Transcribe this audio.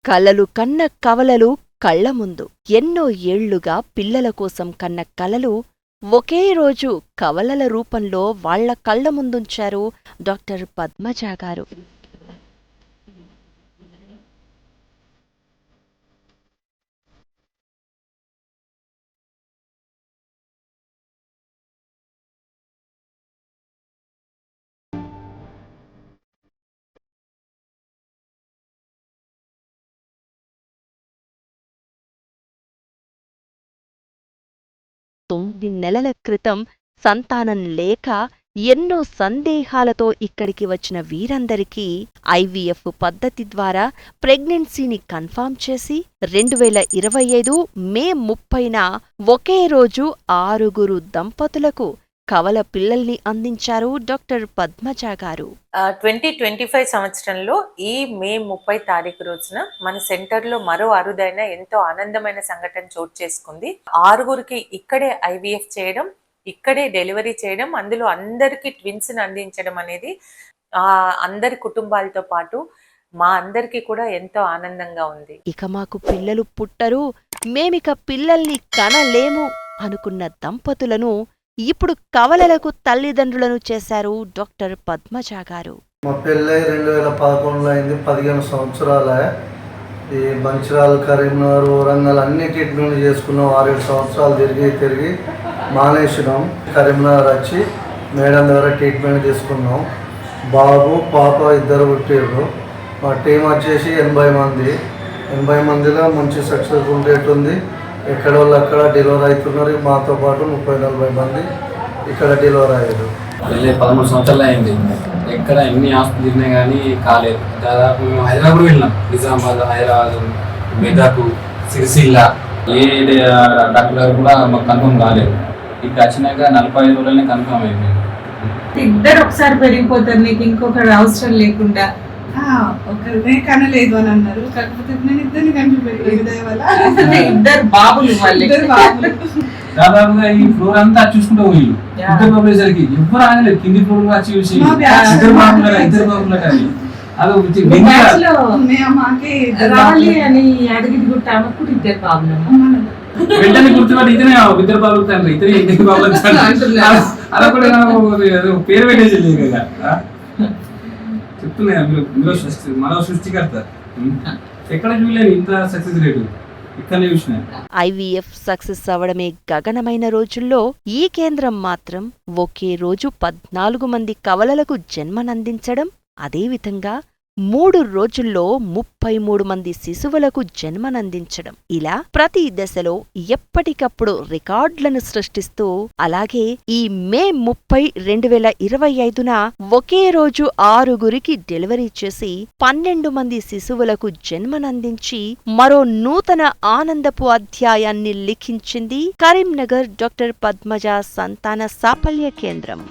కలలు కన్న కవలలు కళ్ల ముందు ఎన్నో ఏళ్లుగా పిల్లల కోసం కన్న కలలు ఒకే రోజు కవలల రూపంలో వాళ్ల కళ్ల ముందుంచారు డాక్టర్ పద్మజ గారు. తొమ్మిది నెలల క్రితం సంతానం లేక ఎన్నో సందేహాలతో ఇక్కడికి వచ్చిన వీరందరికీ ఐవీఎఫ్ పద్ధతి ద్వారా ప్రెగ్నెన్సీని కన్ఫర్మ్ చేసి 2025 మే 30న ఒకే రోజు 6 దంపతులకు కవల పిల్లల్ని అందించారు డాక్టర్ పద్మజ గారు. 2025 సంవత్సరంలో ఈ మే 30 తారీఖు రోజున మన సెంటర్ లో మరో అరుదైన ఎంతో ఆనందమైన సంఘటన చోటు చేసుకుంది. 6గురికి ఇక్కడే ఐవీఎఫ్ చేయడం, ఇక్కడే డెలివరీ చేయడం, అందులో అందరికి ట్విన్స్ ని అందించడం అనేది అందరి కుటుంబాలతో పాటు మా అందరికి కూడా ఎంతో ఆనందంగా ఉంది. ఇక మాకు పిల్లలు పుట్టరు, మేమిక పిల్లల్ని కనలేము అనుకున్న దంపతులను ఇప్పుడు కవలలకు తల్లిదండ్రులను చేశారు డాక్టర్ పద్మజ గారు. మా పెళ్ళై 2011లో అయింది. 15 సంవత్సరాలే. ఈ మంచిర్యాల, కరీంనగర్, వరంగల్ అన్ని ట్రీట్మెంట్ చేసుకున్నాం. 6-7 సంవత్సరాలు తిరిగి మానేసినాం. కరీంనగర్ వచ్చి మేడం దగ్గర ట్రీట్మెంట్ తీసుకున్నాం. బాబు పాప ఇద్దరు పుట్టారు. మా టీం వచ్చేసి 80 మంది. 80 మందిలో మంచి సక్సెస్ఫుల్ రేట్ ఉంది. ఎక్కడ వాళ్ళు అక్కడ డెలివరీ అవుతున్నారు. మాతో పాటు 30-40 మంది ఇక్కడ డెలివరీ అయ్యారు. 13 సంవత్సరాలు అయింది. ఎక్కడ ఎన్ని హాస్పిటల్ తిరిగినా కానీ కాలేదు. దాదాపు మేము హైదరాబాద్ వెళ్ళినాం. నిజామాబాద్, హైదరాబాద్, మెదక్, సిరిసిల్ల ఏ డాక్టర్ గారు కూడా మాకు కన్ఫర్మ్ కాలేదు. ఇక్కడ వచ్చినాక 45 రోజులనే కన్ఫర్మ్ అయిపోయింది. ఇద్దరు ఒకసారి పెరిగిపోతారు, నీకు ఇంకొకరు అవసరం లేకుండా. ఒకరినే కనలేదు అని అన్నారు. కాకపోతే నేను ఇద్దరిని కనిపించలేదు. ఇద్దరు బాబులు, ఇద్దరు బాబులు. దాదాపుగా ఈ ఫ్లోర్ అంతా చూసుకుంటూ పోయి ఇద్దరు బాబులు సరికి ఎవ్వరు ఆగలేదు. కింది ఫ్లోర్ వచ్చి చూసి ఇద్దరు బాబులు కానీ వెంటనే గుర్తుపట్టి ఇతనే ఇద్దరు బాబులు తండ్రి, ఇతనే ఇద్దరు బాబులు అలా కూడా పేరు పెట్టేసి కదా చెప్తున్నాయి. మరో సృష్టికర్త ఎక్కడ చూడలేదు ఇంత సక్సెస్ రేటు. ఐవీఎఫ్ సక్సెస్ అవడమే గగనమైన రోజుల్లో ఈ కేంద్రం మాత్రం ఒకే రోజు 14 మంది కవలలకు జన్మనందించడం, అదేవిధంగా 3 రోజుల్లో 33 మంది శిశువులకు జన్మనందించడం, ఇలా ప్రతి దశలో ఎప్పటికప్పుడు రికార్డులను సృష్టిస్తూ, అలాగే ఈ మే 30, 2025న ఒకే రోజు 6గురికి డెలివరీ చేసి 12 మంది శిశువులకు జన్మనందించి మరో నూతన ఆనందపు అధ్యాయాన్ని లిఖించింది కరీంనగర్ డాక్టర్ పద్మజ సంతాన సాఫల్య కేంద్రం.